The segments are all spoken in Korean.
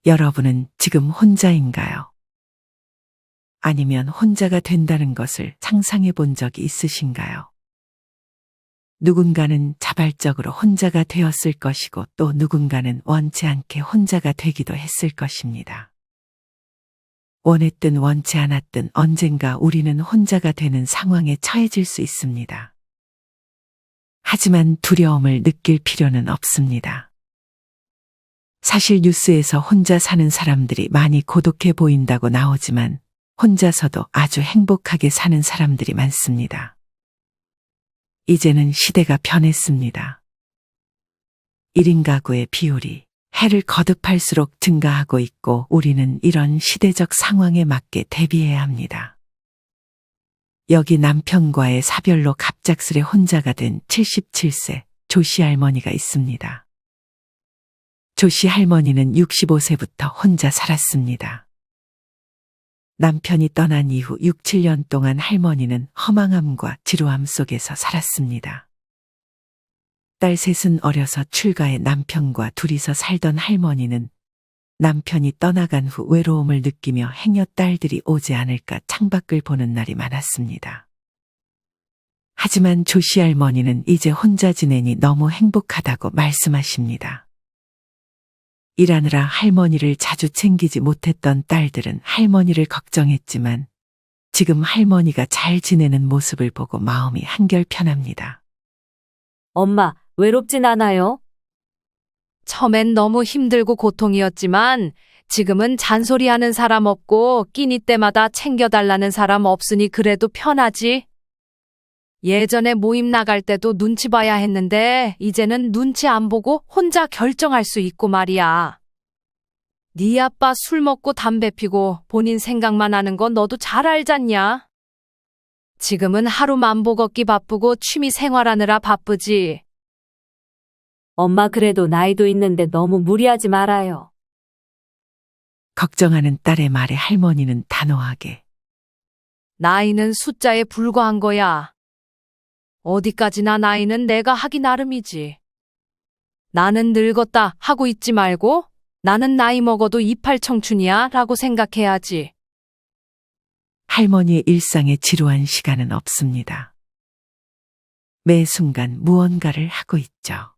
여러분은 지금 혼자인가요? 아니면 혼자가 된다는 것을 상상해 본 적이 있으신가요? 누군가는 자발적으로 혼자가 되었을 것이고 또 누군가는 원치 않게 혼자가 되기도 했을 것입니다. 원했든 원치 않았든 언젠가 우리는 혼자가 되는 상황에 처해질 수 있습니다. 하지만 두려움을 느낄 필요는 없습니다. 사실 뉴스에서 혼자 사는 사람들이 많이 고독해 보인다고 나오지만 혼자서도 아주 행복하게 사는 사람들이 많습니다. 이제는 시대가 변했습니다. 1인 가구의 비율이 해를 거듭할수록 증가하고 있고 우리는 이런 시대적 상황에 맞게 대비해야 합니다. 여기 남편과의 사별로 갑작스레 혼자가 된 77세 조씨 할머니가 있습니다. 조씨 할머니는 65세부터 혼자 살았습니다. 남편이 떠난 이후 6, 7년 동안 할머니는 허망함과 지루함 속에서 살았습니다. 딸 셋은 어려서 출가해 남편과 둘이서 살던 할머니는 남편이 떠나간 후 외로움을 느끼며 행여 딸들이 오지 않을까 창밖을 보는 날이 많았습니다. 하지만 조씨 할머니는 이제 혼자 지내니 너무 행복하다고 말씀하십니다. 일하느라 할머니를 자주 챙기지 못했던 딸들은 할머니를 걱정했지만 지금 할머니가 잘 지내는 모습을 보고 마음이 한결 편합니다. 엄마, 외롭진 않아요? 처음엔 너무 힘들고 고통이었지만 지금은 잔소리하는 사람 없고 끼니 때마다 챙겨달라는 사람 없으니 그래도 편하지. 예전에 모임 나갈 때도 눈치 봐야 했는데 이제는 눈치 안 보고 혼자 결정할 수 있고 말이야. 네 아빠 술 먹고 담배 피고 본인 생각만 하는 거 너도 잘 알잖냐? 지금은 하루 만보 걷기 바쁘고 취미 생활하느라 바쁘지. 엄마 그래도 나이도 있는데 너무 무리하지 말아요. 걱정하는 딸의 말에 할머니는 단호하게 나이는 숫자에 불과한 거야. 어디까지나 나이는 내가 하기 나름이지. 나는 늙었다 하고 있지 말고 나는 나이 먹어도 이팔 청춘이야 라고 생각해야지. 할머니의 일상에 지루한 시간은 없습니다. 매 순간 무언가를 하고 있죠.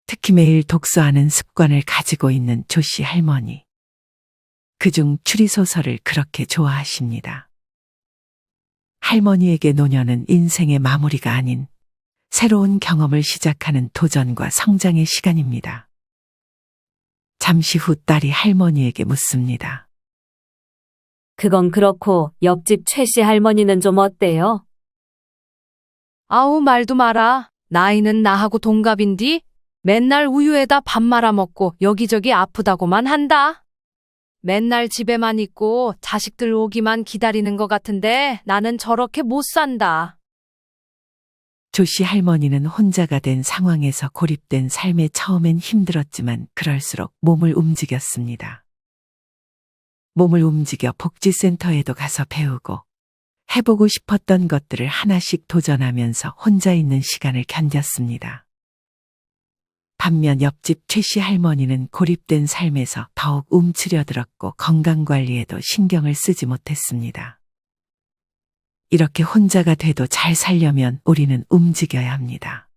특히 매일 독서하는 습관을 가지고 있는 조씨 할머니. 그중 추리소설을 그렇게 좋아하십니다. 할머니에게 노년은 인생의 마무리가 아닌 새로운 경험을 시작하는 도전과 성장의 시간입니다. 잠시 후 딸이 할머니에게 묻습니다. 그건 그렇고 옆집 최씨 할머니는 좀 어때요? 아우 말도 마라. 나이는 나하고 동갑인디 맨날 우유에다 밥 말아 먹고 여기저기 아프다고만 한다. 맨날 집에만 있고 자식들 오기만 기다리는 것 같은데 나는 저렇게 못 산다. 조씨 할머니는 혼자가 된 상황에서 고립된 삶에 처음엔 힘들었지만 그럴수록 몸을 움직였습니다. 몸을 움직여 복지센터에도 가서 배우고 해보고 싶었던 것들을 하나씩 도전하면서 혼자 있는 시간을 견뎠습니다. 반면 옆집 최씨 할머니는 고립된 삶에서 더욱 움츠려들었고 건강관리에도 신경을 쓰지 못했습니다. 이렇게 혼자가 돼도 잘 살려면 우리는 움직여야 합니다.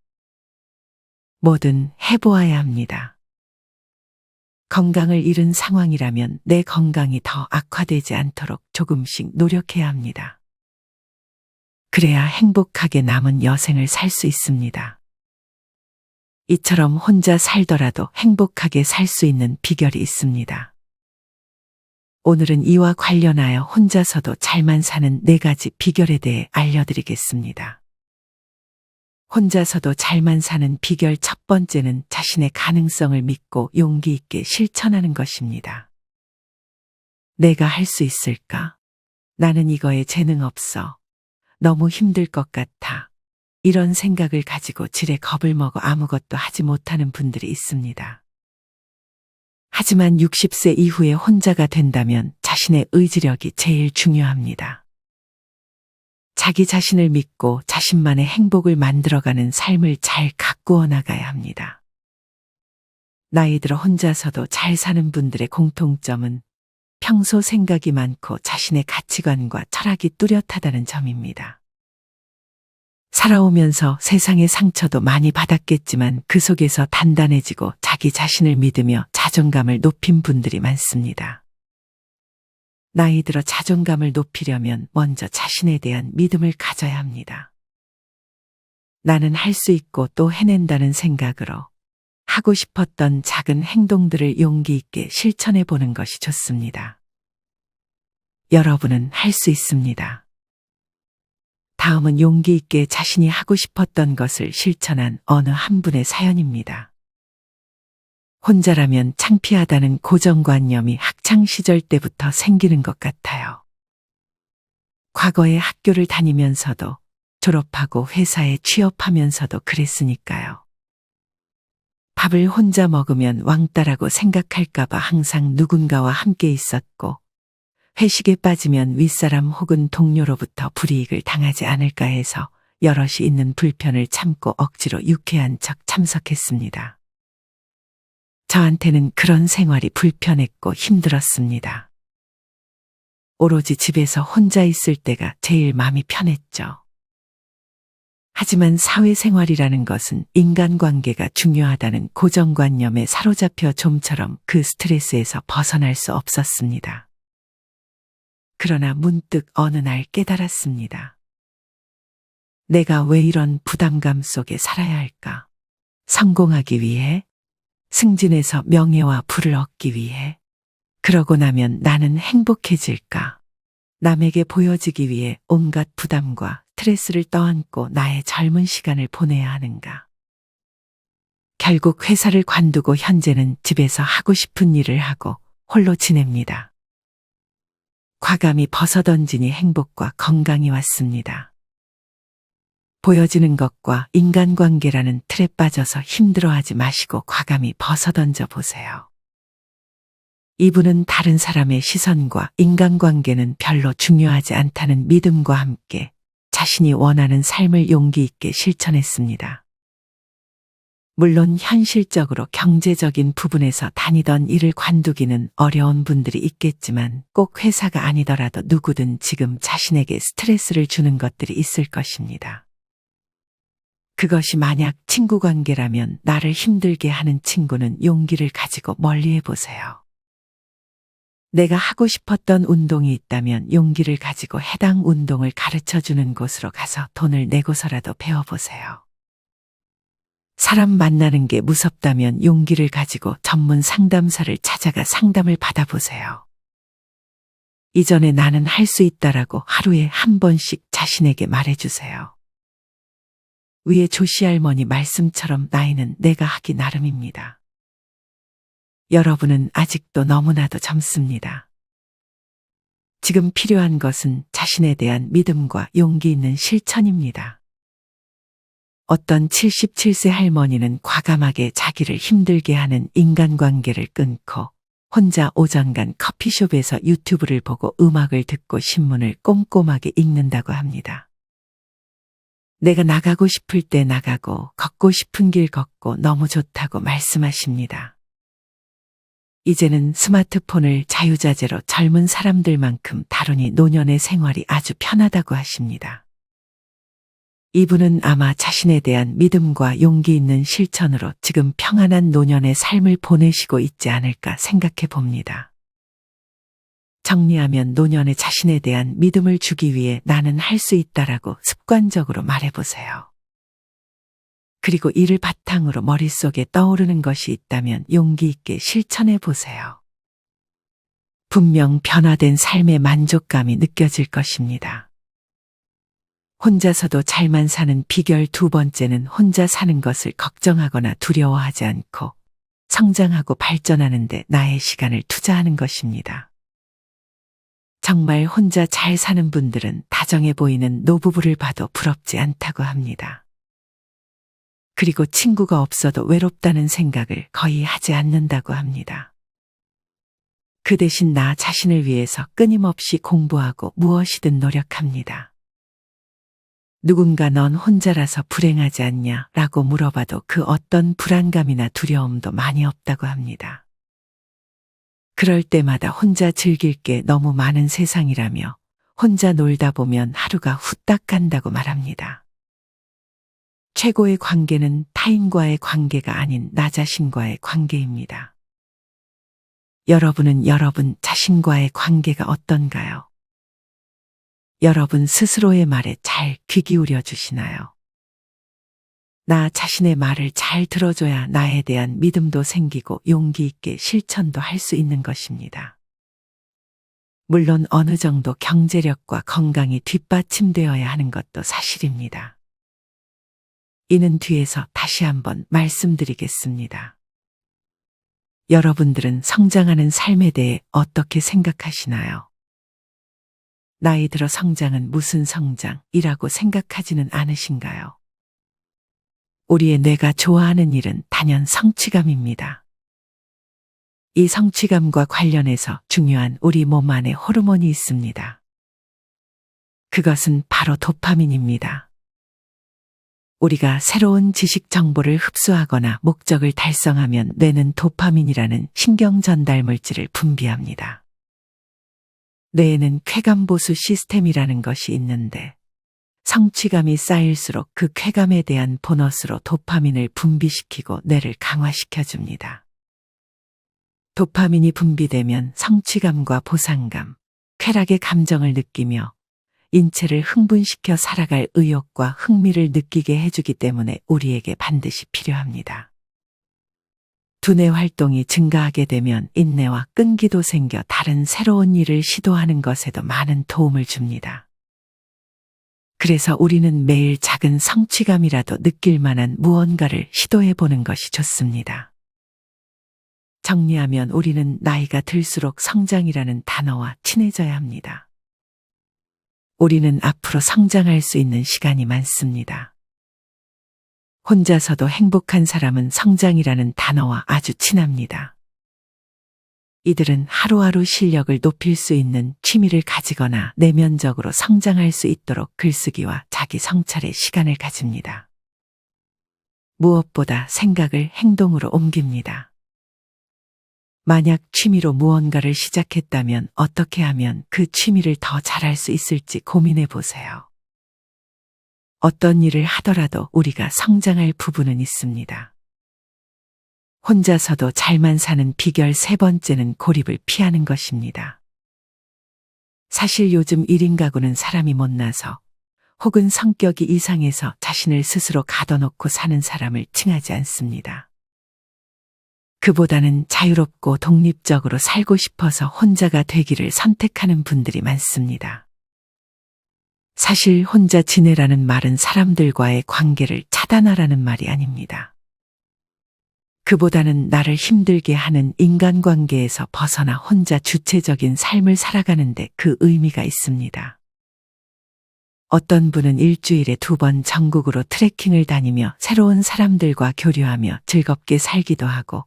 뭐든 해보아야 합니다. 건강을 잃은 상황이라면 내 건강이 더 악화되지 않도록 조금씩 노력해야 합니다. 그래야 행복하게 남은 여생을 살 수 있습니다. 이처럼 혼자 살더라도 행복하게 살 수 있는 비결이 있습니다. 오늘은 이와 관련하여 혼자서도 잘만 사는 4가지 비결에 대해 알려드리겠습니다. 혼자서도 잘만 사는 비결 첫 번째는 자신의 가능성을 믿고 용기 있게 실천하는 것입니다. 내가 할 수 있을까? 나는 이거에 재능 없어. 너무 힘들 것 같아. 이런 생각을 가지고 지레 겁을 먹어 아무것도 하지 못하는 분들이 있습니다. 하지만 60세 이후에 혼자가 된다면 자신의 의지력이 제일 중요합니다. 자기 자신을 믿고 자신만의 행복을 만들어가는 삶을 잘 가꾸어 나가야 합니다. 나이 들어 혼자서도 잘 사는 분들의 공통점은 평소 생각이 많고 자신의 가치관과 철학이 뚜렷하다는 점입니다. 살아오면서 세상의 상처도 많이 받았겠지만 그 속에서 단단해지고 자기 자신을 믿으며 자존감을 높인 분들이 많습니다. 나이 들어 자존감을 높이려면 먼저 자신에 대한 믿음을 가져야 합니다. 나는 할 수 있고 또 해낸다는 생각으로 하고 싶었던 작은 행동들을 용기 있게 실천해 보는 것이 좋습니다. 여러분은 할 수 있습니다. 다음은 용기 있게 자신이 하고 싶었던 것을 실천한 어느 한 분의 사연입니다. 혼자라면 창피하다는 고정관념이 학창시절 때부터 생기는 것 같아요. 과거에 학교를 다니면서도 졸업하고 회사에 취업하면서도 그랬으니까요. 밥을 혼자 먹으면 왕따라고 생각할까봐 항상 누군가와 함께 있었고, 회식에 빠지면 윗사람 혹은 동료로부터 불이익을 당하지 않을까 해서 여럿이 있는 불편을 참고 억지로 유쾌한 척 참석했습니다. 저한테는 그런 생활이 불편했고 힘들었습니다. 오로지 집에서 혼자 있을 때가 제일 마음이 편했죠. 하지만 사회생활이라는 것은 인간관계가 중요하다는 고정관념에 사로잡혀 좀처럼 그 스트레스에서 벗어날 수 없었습니다. 그러나 문득 어느 날 깨달았습니다. 내가 왜 이런 부담감 속에 살아야 할까? 성공하기 위해? 승진해서 명예와 부를 얻기 위해? 그러고 나면 나는 행복해질까? 남에게 보여지기 위해 온갖 부담과 스트레스를 떠안고 나의 젊은 시간을 보내야 하는가? 결국 회사를 관두고 현재는 집에서 하고 싶은 일을 하고 홀로 지냅니다. 과감히 벗어던지니 행복과 건강이 왔습니다. 보여지는 것과 인간관계라는 틀에 빠져서 힘들어하지 마시고 과감히 벗어던져 보세요. 이분은 다른 사람의 시선과 인간관계는 별로 중요하지 않다는 믿음과 함께 자신이 원하는 삶을 용기 있게 실천했습니다. 물론 현실적으로 경제적인 부분에서 다니던 일을 관두기는 어려운 분들이 있겠지만 꼭 회사가 아니더라도 누구든 지금 자신에게 스트레스를 주는 것들이 있을 것입니다. 그것이 만약 친구 관계라면 나를 힘들게 하는 친구는 용기를 가지고 멀리해 보세요. 내가 하고 싶었던 운동이 있다면 용기를 가지고 해당 운동을 가르쳐 주는 곳으로 가서 돈을 내고서라도 배워보세요. 사람 만나는 게 무섭다면 용기를 가지고 전문 상담사를 찾아가 상담을 받아보세요. 이전에 나는 할 수 있다라고 하루에 한 번씩 자신에게 말해주세요. 위에 조시할머니 말씀처럼 나이는 내가 하기 나름입니다. 여러분은 아직도 너무나도 젊습니다. 지금 필요한 것은 자신에 대한 믿음과 용기 있는 실천입니다. 어떤 77세 할머니는 과감하게 자기를 힘들게 하는 인간관계를 끊고 혼자 오전간 커피숍에서 유튜브를 보고 음악을 듣고 신문을 꼼꼼하게 읽는다고 합니다. 내가 나가고 싶을 때 나가고 걷고 싶은 길 걷고 너무 좋다고 말씀하십니다. 이제는 스마트폰을 자유자재로 젊은 사람들만큼 다루니 노년의 생활이 아주 편하다고 하십니다. 이분은 아마 자신에 대한 믿음과 용기 있는 실천으로 지금 평안한 노년의 삶을 보내시고 있지 않을까 생각해 봅니다. 정리하면 노년에 자신에 대한 믿음을 주기 위해 나는 할 수 있다라고 습관적으로 말해보세요. 그리고 이를 바탕으로 머릿속에 떠오르는 것이 있다면 용기 있게 실천해 보세요. 분명 변화된 삶의 만족감이 느껴질 것입니다. 혼자서도 잘만 사는 비결 두 번째는 혼자 사는 것을 걱정하거나 두려워하지 않고 성장하고 발전하는 데 나의 시간을 투자하는 것입니다. 정말 혼자 잘 사는 분들은 다정해 보이는 노부부를 봐도 부럽지 않다고 합니다. 그리고 친구가 없어도 외롭다는 생각을 거의 하지 않는다고 합니다. 그 대신 나 자신을 위해서 끊임없이 공부하고 무엇이든 노력합니다. 누군가 넌 혼자라서 불행하지 않냐 라고 물어봐도 그 어떤 불안감이나 두려움도 많이 없다고 합니다. 그럴 때마다 혼자 즐길 게 너무 많은 세상이라며 혼자 놀다 보면 하루가 후딱 간다고 말합니다. 최고의 관계는 타인과의 관계가 아닌 나 자신과의 관계입니다. 여러분은 여러분 자신과의 관계가 어떤가요? 여러분 스스로의 말에 잘 귀 기울여 주시나요? 나 자신의 말을 잘 들어줘야 나에 대한 믿음도 생기고 용기 있게 실천도 할 수 있는 것입니다. 물론 어느 정도 경제력과 건강이 뒷받침되어야 하는 것도 사실입니다. 이는 뒤에서 다시 한번 말씀드리겠습니다. 여러분들은 성장하는 삶에 대해 어떻게 생각하시나요? 나이 들어 성장은 무슨 성장이라고 생각하지는 않으신가요? 우리의 뇌가 좋아하는 일은 단연 성취감입니다. 이 성취감과 관련해서 중요한 우리 몸 안에 호르몬이 있습니다. 그것은 바로 도파민입니다. 우리가 새로운 지식 정보를 흡수하거나 목적을 달성하면 뇌는 도파민이라는 신경 전달 물질을 분비합니다. 뇌에는 쾌감보수 시스템이라는 것이 있는데 성취감이 쌓일수록 그 쾌감에 대한 보너스로 도파민을 분비시키고 뇌를 강화시켜줍니다. 도파민이 분비되면 성취감과 보상감, 쾌락의 감정을 느끼며 인체를 흥분시켜 살아갈 의욕과 흥미를 느끼게 해주기 때문에 우리에게 반드시 필요합니다. 두뇌 활동이 증가하게 되면 인내와 끈기도 생겨 다른 새로운 일을 시도하는 것에도 많은 도움을 줍니다. 그래서 우리는 매일 작은 성취감이라도 느낄 만한 무언가를 시도해 보는 것이 좋습니다. 정리하면 우리는 나이가 들수록 성장이라는 단어와 친해져야 합니다. 우리는 앞으로 성장할 수 있는 시간이 많습니다. 혼자서도 행복한 사람은 성장이라는 단어와 아주 친합니다. 이들은 하루하루 실력을 높일 수 있는 취미를 가지거나 내면적으로 성장할 수 있도록 글쓰기와 자기 성찰의 시간을 가집니다. 무엇보다 생각을 행동으로 옮깁니다. 만약 취미로 무언가를 시작했다면 어떻게 하면 그 취미를 더 잘할 수 있을지 고민해 보세요. 어떤 일을 하더라도 우리가 성장할 부분은 있습니다. 혼자서도 잘만 사는 비결 세 번째는 고립을 피하는 것입니다. 사실 요즘 1인 가구는 사람이 못나서 혹은 성격이 이상해서 자신을 스스로 가둬놓고 사는 사람을 칭하지 않습니다. 그보다는 자유롭고 독립적으로 살고 싶어서 혼자가 되기를 선택하는 분들이 많습니다. 사실 혼자 지내라는 말은 사람들과의 관계를 차단하라는 말이 아닙니다. 그보다는 나를 힘들게 하는 인간관계에서 벗어나 혼자 주체적인 삶을 살아가는데 그 의미가 있습니다. 어떤 분은 일주일에 2번 전국으로 트레킹을 다니며 새로운 사람들과 교류하며 즐겁게 살기도 하고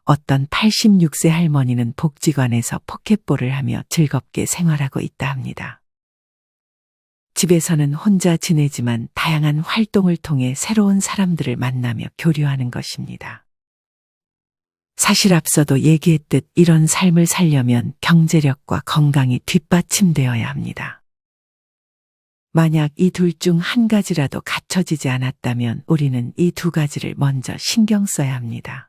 어떤 86세 할머니는 복지관에서 포켓볼을 하며 즐겁게 생활하고 있다 합니다. 집에서는 혼자 지내지만 다양한 활동을 통해 새로운 사람들을 만나며 교류하는 것입니다. 사실 앞서도 얘기했듯 이런 삶을 살려면 경제력과 건강이 뒷받침되어야 합니다. 만약 이 둘 중 한 가지라도 갖춰지지 않았다면 우리는 이 두 가지를 먼저 신경 써야 합니다.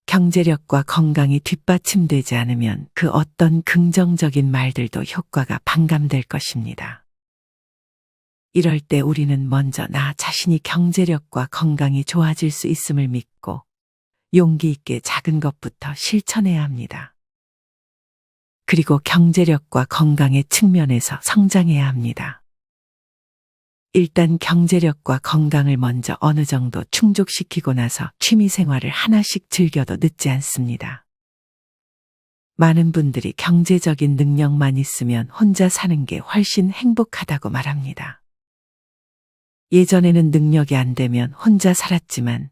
경제력과 건강이 뒷받침되지 않으면 그 어떤 긍정적인 말들도 효과가 반감될 것입니다. 이럴 때 우리는 먼저 나 자신이 경제력과 건강이 좋아질 수 있음을 믿고 용기 있게 작은 것부터 실천해야 합니다. 그리고 경제력과 건강의 측면에서 성장해야 합니다. 일단 경제력과 건강을 먼저 어느 정도 충족시키고 나서 취미 생활을 하나씩 즐겨도 늦지 않습니다. 많은 분들이 경제적인 능력만 있으면 혼자 사는 게 훨씬 행복하다고 말합니다. 예전에는 능력이 안 되면 혼자 살았지만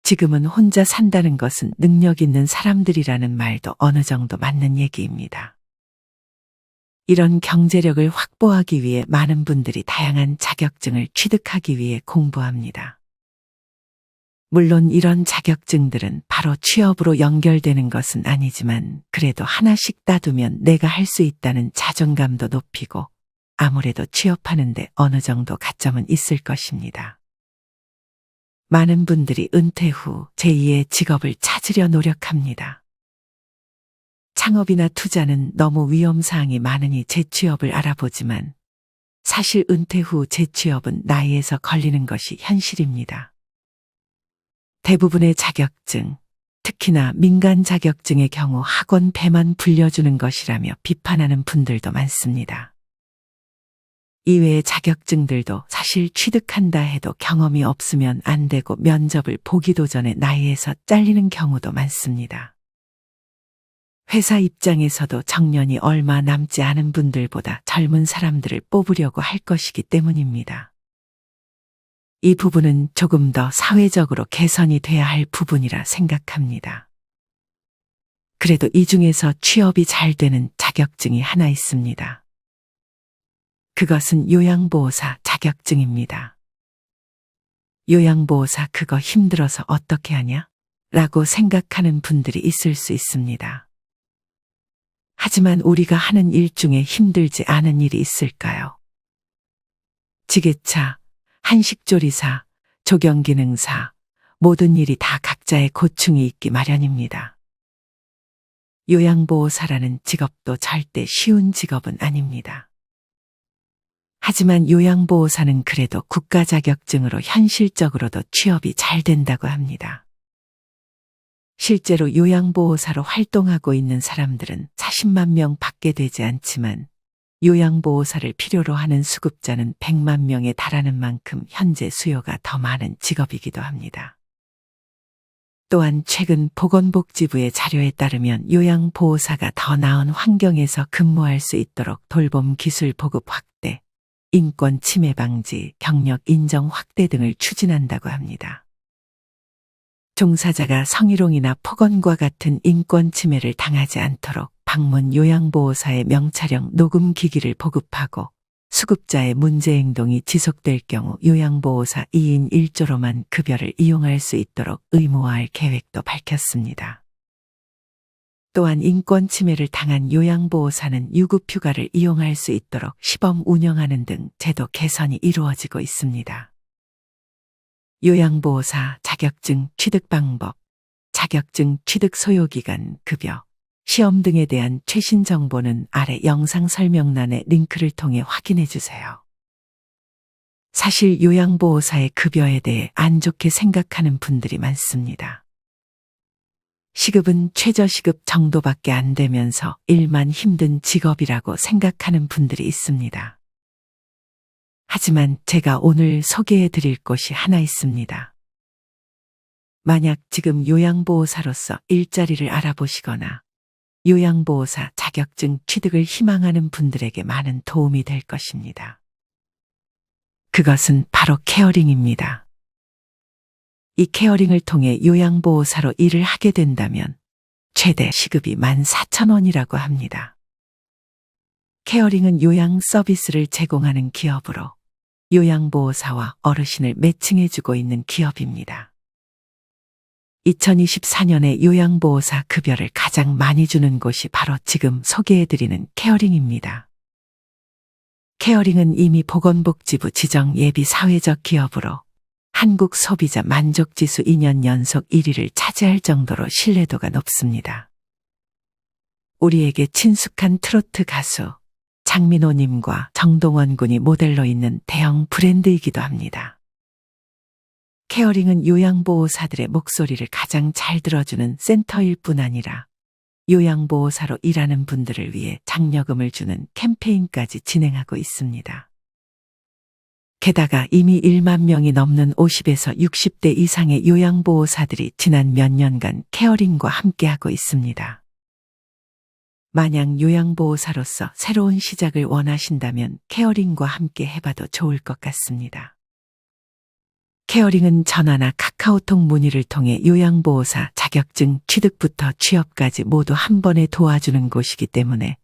지금은 혼자 산다는 것은 능력 있는 사람들이라는 말도 어느 정도 맞는 얘기입니다. 이런 경제력을 확보하기 위해 많은 분들이 다양한 자격증을 취득하기 위해 공부합니다. 물론 이런 자격증들은 바로 취업으로 연결되는 것은 아니지만 그래도 하나씩 따두면 내가 할 수 있다는 자존감도 높이고 아무래도 취업하는데 어느 정도 가점은 있을 것입니다. 많은 분들이 은퇴 후 제2의 직업을 찾으려 노력합니다. 창업이나 투자는 너무 위험사항이 많으니 재취업을 알아보지만 사실 은퇴 후 재취업은 나이에서 걸리는 것이 현실입니다. 대부분의 자격증, 특히나 민간 자격증의 경우 학원 배만 불려주는 것이라며 비판하는 분들도 많습니다. 이외의 자격증들도 사실 취득한다 해도 경험이 없으면 안 되고 면접을 보기도 전에 나이에서 잘리는 경우도 많습니다. 회사 입장에서도 정년이 얼마 남지 않은 분들보다 젊은 사람들을 뽑으려고 할 것이기 때문입니다. 이 부분은 조금 더 사회적으로 개선이 돼야 할 부분이라 생각합니다. 그래도 이 중에서 취업이 잘 되는 자격증이 하나 있습니다. 그것은 요양보호사 자격증입니다. 요양보호사 그거 힘들어서 어떻게 하냐? 라고 생각하는 분들이 있을 수 있습니다. 하지만 우리가 하는 일 중에 힘들지 않은 일이 있을까요? 지게차, 한식조리사, 조경기능사, 모든 일이 다 각자의 고충이 있기 마련입니다. 요양보호사라는 직업도 절대 쉬운 직업은 아닙니다. 하지만 요양보호사는 그래도 국가 자격증으로 현실적으로도 취업이 잘 된다고 합니다. 실제로 요양보호사로 활동하고 있는 사람들은 40만 명 밖에 되지 않지만 요양보호사를 필요로 하는 수급자는 100만 명에 달하는 만큼 현재 수요가 더 많은 직업이기도 합니다. 또한 최근 보건복지부의 자료에 따르면 요양보호사가 더 나은 환경에서 근무할 수 있도록 돌봄 기술 보급 확대, 인권 침해 방지, 경력 인정 확대 등을 추진한다고 합니다. 종사자가 성희롱이나 폭언과 같은 인권 침해를 당하지 않도록 방문 요양보호사의 명찰형 녹음 기기를 보급하고 수급자의 문제 행동이 지속될 경우 요양보호사 2인 1조로만 급여를 이용할 수 있도록 의무화할 계획도 밝혔습니다. 또한 인권 침해를 당한 요양보호사는 유급휴가를 이용할 수 있도록 시범 운영하는 등 제도 개선이 이루어지고 있습니다. 요양보호사 자격증 취득 방법, 자격증 취득 소요기간, 급여, 시험 등에 대한 최신 정보는 아래 영상 설명란의 링크를 통해 확인해 주세요. 사실 요양보호사의 급여에 대해 안 좋게 생각하는 분들이 많습니다. 시급은 최저시급 정도밖에 안 되면서 일만 힘든 직업이라고 생각하는 분들이 있습니다. 하지만 제가 오늘 소개해 드릴 곳이 하나 있습니다. 만약 지금 요양보호사로서 일자리를 알아보시거나 요양보호사 자격증 취득을 희망하는 분들에게 많은 도움이 될 것입니다. 그것은 바로 케어링입니다. 이 케어링을 통해 요양보호사로 일을 하게 된다면 최대 시급이 14,000원이라고 합니다. 케어링은 요양 서비스를 제공하는 기업으로 요양보호사와 어르신을 매칭해주고 있는 기업입니다. 2024년에 요양보호사 급여를 가장 많이 주는 곳이 바로 지금 소개해드리는 케어링입니다. 케어링은 이미 보건복지부 지정 예비 사회적 기업으로 한국 소비자 만족지수 2년 연속 1위를 차지할 정도로 신뢰도가 높습니다. 우리에게 친숙한 트로트 가수 장민호님과 정동원 군이 모델로 있는 대형 브랜드이기도 합니다. 케어링은 요양보호사들의 목소리를 가장 잘 들어주는 센터일 뿐 아니라 요양보호사로 일하는 분들을 위해 장려금을 주는 캠페인까지 진행하고 있습니다. 게다가 이미 1만 명이 넘는 50에서 60대 이상의 요양보호사들이 지난 몇 년간 케어링과 함께하고 있습니다. 만약 요양보호사로서 새로운 시작을 원하신다면 케어링과 함께 해봐도 좋을 것 같습니다. 케어링은 전화나 카카오톡 문의를 통해 요양보호사 자격증 취득부터 취업까지 모두 한 번에 도와주는 곳이기 때문에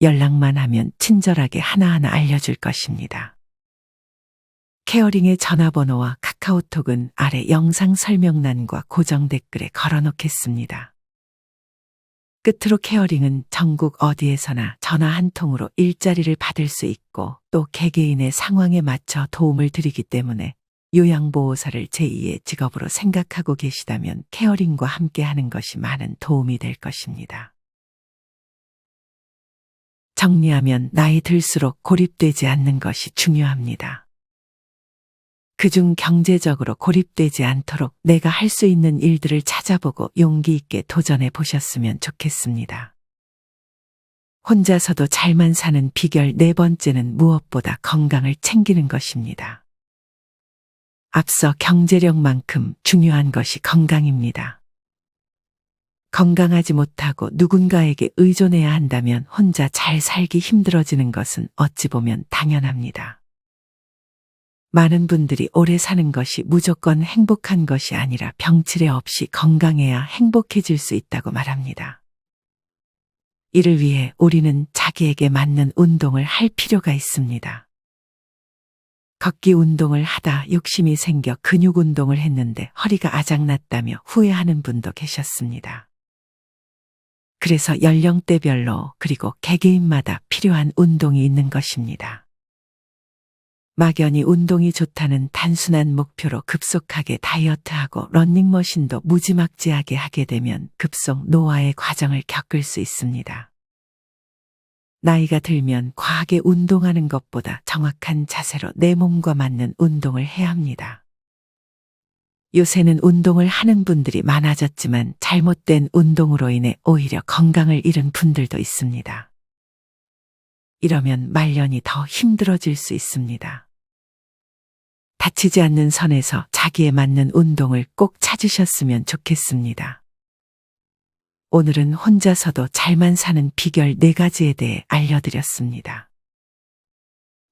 연락만 하면 친절하게 하나하나 알려줄 것입니다. 케어링의 전화번호와 카카오톡은 아래 영상 설명란과 고정 댓글에 걸어놓겠습니다. 끝으로 케어링은 전국 어디에서나 전화 한 통으로 일자리를 받을 수 있고 또 개개인의 상황에 맞춰 도움을 드리기 때문에 요양보호사를 제2의 직업으로 생각하고 계시다면 케어링과 함께 하는 것이 많은 도움이 될 것입니다. 정리하면 나이 들수록 고립되지 않는 것이 중요합니다. 그중 경제적으로 고립되지 않도록 내가 할 수 있는 일들을 찾아보고 용기 있게 도전해 보셨으면 좋겠습니다. 혼자서도 잘만 사는 비결 네 번째는 무엇보다 건강을 챙기는 것입니다. 앞서 경제력만큼 중요한 것이 건강입니다. 건강하지 못하고 누군가에게 의존해야 한다면 혼자 잘 살기 힘들어지는 것은 어찌 보면 당연합니다. 많은 분들이 오래 사는 것이 무조건 행복한 것이 아니라 병치레 없이 건강해야 행복해질 수 있다고 말합니다. 이를 위해 우리는 자기에게 맞는 운동을 할 필요가 있습니다. 걷기 운동을 하다 욕심이 생겨 근육 운동을 했는데 허리가 아작났다며 후회하는 분도 계셨습니다. 그래서 연령대별로 그리고 개개인마다 필요한 운동이 있는 것입니다. 막연히 운동이 좋다는 단순한 목표로 급속하게 다이어트하고 러닝머신도 무지막지하게 하게 되면 급속 노화의 과정을 겪을 수 있습니다. 나이가 들면 과하게 운동하는 것보다 정확한 자세로 내 몸과 맞는 운동을 해야 합니다. 요새는 운동을 하는 분들이 많아졌지만 잘못된 운동으로 인해 오히려 건강을 잃은 분들도 있습니다. 이러면 말년이 더 힘들어질 수 있습니다. 다치지 않는 선에서 자기에 맞는 운동을 꼭 찾으셨으면 좋겠습니다. 오늘은 혼자서도 잘만 사는 비결 4가지에 대해 알려드렸습니다.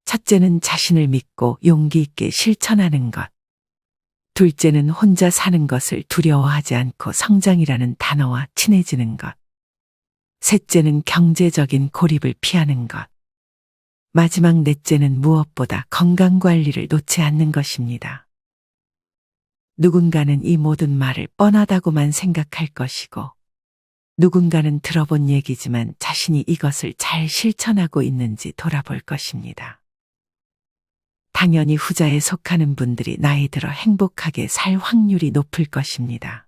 첫째는 자신을 믿고 용기 있게 실천하는 것. 둘째는 혼자 사는 것을 두려워하지 않고 성장이라는 단어와 친해지는 것. 셋째는 경제적인 고립을 피하는 것. 마지막 넷째는 무엇보다 건강관리를 놓지 않는 것입니다. 누군가는 이 모든 말을 뻔하다고만 생각할 것이고 누군가는 들어본 얘기지만 자신이 이것을 잘 실천하고 있는지 돌아볼 것입니다. 당연히 후자에 속하는 분들이 나이 들어 행복하게 살 확률이 높을 것입니다.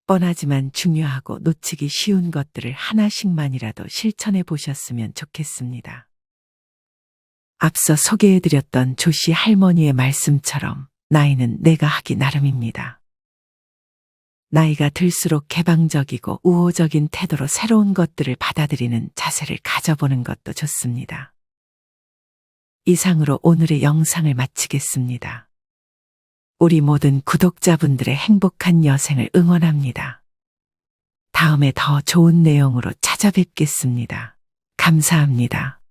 뻔하지만 중요하고 놓치기 쉬운 것들을 하나씩만이라도 실천해 보셨으면 좋겠습니다. 앞서 소개해드렸던 조씨 할머니의 말씀처럼 나이는 내가 하기 나름입니다. 나이가 들수록 개방적이고 우호적인 태도로 새로운 것들을 받아들이는 자세를 가져보는 것도 좋습니다. 이상으로 오늘의 영상을 마치겠습니다. 우리 모든 구독자분들의 행복한 여생을 응원합니다. 다음에 더 좋은 내용으로 찾아뵙겠습니다. 감사합니다.